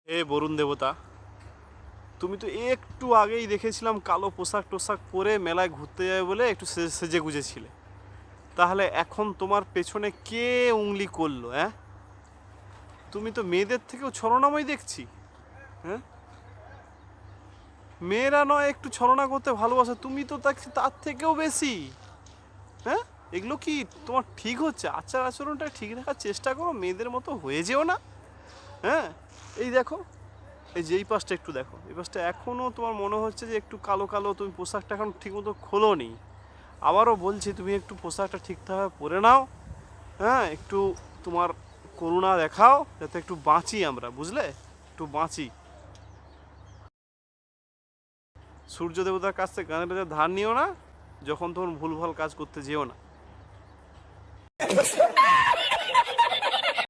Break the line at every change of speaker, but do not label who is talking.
হে বরুণ দেবতা, তুমি তো একটু আগেই দেখেছিলাম কালো পোশাক টোশাক পরে মেলায় ঘুরতে যাবে বলে একটু সেজে গুজেছিলে। তাহলে এখন তোমার পেছনে কে উংলি করলো? হ্যাঁ, তুমি তো মেয়েদের থেকেও ছলনাময় দেখছি। হ্যাঁ, মেয়েরা নয় একটু ছলনা করতে ভালোবাসে, তুমি তো তার থেকেও বেশি। হ্যাঁ, এগুলো কি তোমার ঠিক হচ্ছে? আচার আচরণটা ঠিক রাখার চেষ্টা করো, মেয়েদের মতো হয়ে যেও না। হ্যাঁ, এই দেখো, এই যে এই পাশটা একটু দেখো, এই পাশটা এখনও তোমার মনে হচ্ছে যে একটু কালো কালো, তুমি পোশাকটা এখন ঠিকমতো খোলোনি। আবারও বলছি, তুমি একটু পোশাকটা ঠিকঠাকভাবে পরে নাও। হ্যাঁ, একটু তোমার করুণা দেখাও যাতে একটু বাঁচি আমরা, বুঝলে? একটু বাঁচি। সূর্য দেবতার কাছ থেকে গানের বাজার ধার নিও না, যখন তখন ভুলভাল কাজ করতে যেও না।